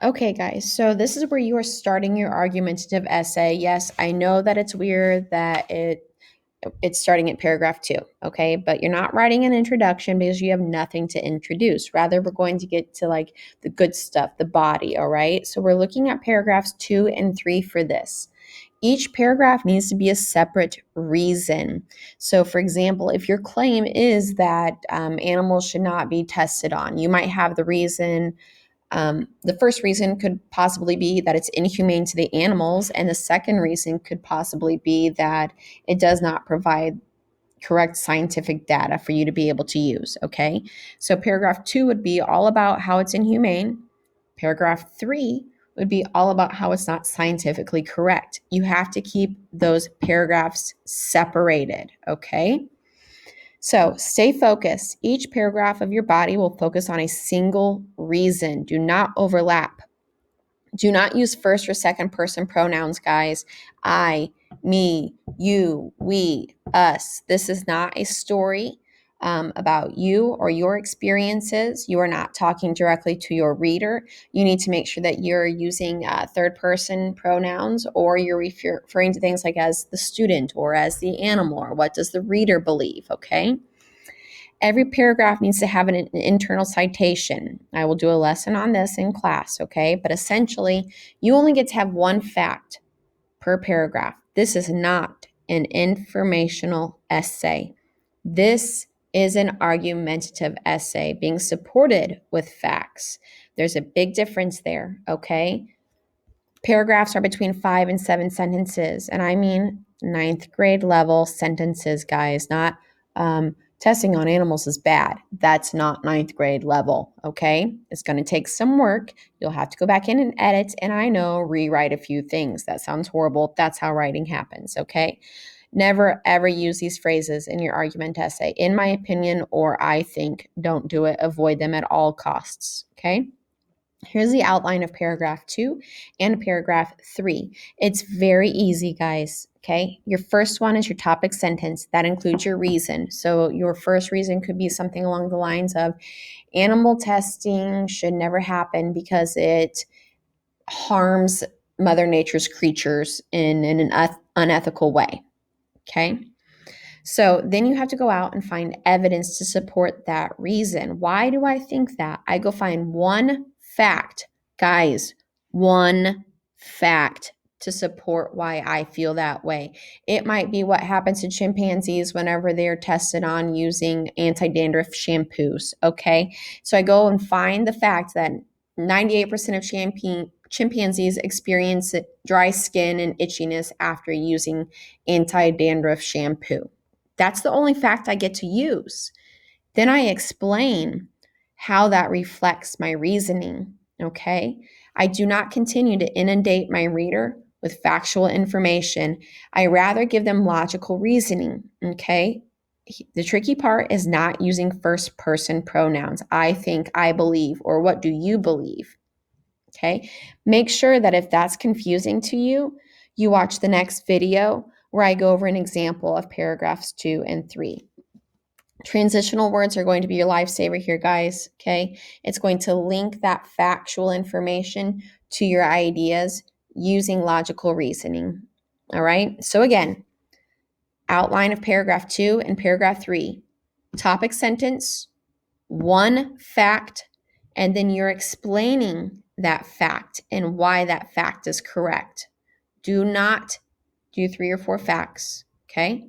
Okay, guys, so this is where you are starting your argumentative essay. Yes, I know that it's weird that it's starting at paragraph 2, okay? But you're not writing an introduction because you have nothing to introduce. Rather, we're going to get to like the good stuff, the body, all right? So we're looking at paragraphs 2 and 3 for this. Each paragraph needs to be a separate reason. So, for example, if your claim is that animals should not be tested on, you might have the reason. The first reason could possibly be that it's inhumane to the animals, and the second reason could possibly be that it does not provide correct scientific data for you to be able to use. Okay, so paragraph 2 would be all about how it's inhumane. Paragraph 3 would be all about how it's not scientifically correct. You have to keep those paragraphs separated. Okay. So stay focused. Each paragraph of your body will focus on a single reason. Do not overlap. Do not use first or second person pronouns, guys. I, me, you, we, us. This is not a story about you or your experiences. You are not talking directly to your reader. You need to make sure that you're using third person pronouns, or you're referring to things like as the student or as the animal, or what does the reader believe, okay? Every paragraph needs to have an internal citation. I will do a lesson on this in class, okay? But essentially, you only get to have one fact per paragraph. This is not an informational essay. This is an argumentative essay being supported with facts. There's a big difference there, okay? Paragraphs are between 5 and 7 sentences, and I mean ninth grade level sentences, guys, not testing on animals is bad. That's not ninth grade level, okay? It's going to take some work. You'll have to go back in and edit, and I know, rewrite a few things. That sounds horrible. That's how writing happens, okay? Never ever use these phrases in your argument essay. In my opinion, or I think, don't do it. Avoid them at all costs, okay? Here's the outline of paragraph 2 and paragraph 3. It's very easy, guys. Okay. Your first one is your topic sentence. That includes your reason. So your first reason could be something along the lines of animal testing should never happen because it harms Mother Nature's creatures in an unethical way. Okay. So then you have to go out and find evidence to support that reason. Why do I think that? I go find one fact, guys, one fact to support why I feel that way. It might be what happens to chimpanzees whenever they're tested on using anti-dandruff shampoos, okay? So I go and find the fact that 98% of chimpanzees experience dry skin and itchiness after using anti-dandruff shampoo. That's the only fact I get to use. Then I explain how that reflects my reasoning, okay? I do not continue to inundate my reader with factual information. I rather give them logical reasoning, okay? The tricky part is not using first person pronouns. I think, I believe, or what do you believe? Okay. Make sure that if that's confusing to you, you watch the next video where I go over an example of paragraphs 2 and 3. Transitional words are going to be your lifesaver here, guys. Okay. It's going to link that factual information to your ideas using logical reasoning. All right. So, again, outline of paragraph 2 and paragraph 3, topic sentence, one fact, and then you're explaining that fact and why that fact is correct. Do not do 3 or 4 facts, okay?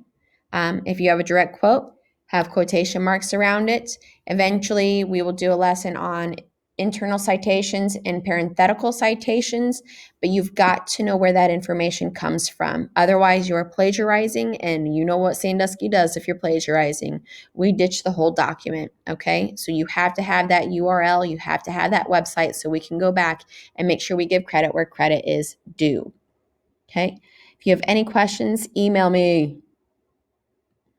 If you have a direct quote, have quotation marks around it. Eventually, we will do a lesson on internal citations and parenthetical citations, but you've got to know where that information comes from. Otherwise, you're plagiarizing, and you know what Sandusky does if you're plagiarizing. We ditch the whole document, okay? So you have to have that URL, you have to have that website so we can go back and make sure we give credit where credit is due, okay? If you have any questions, email me.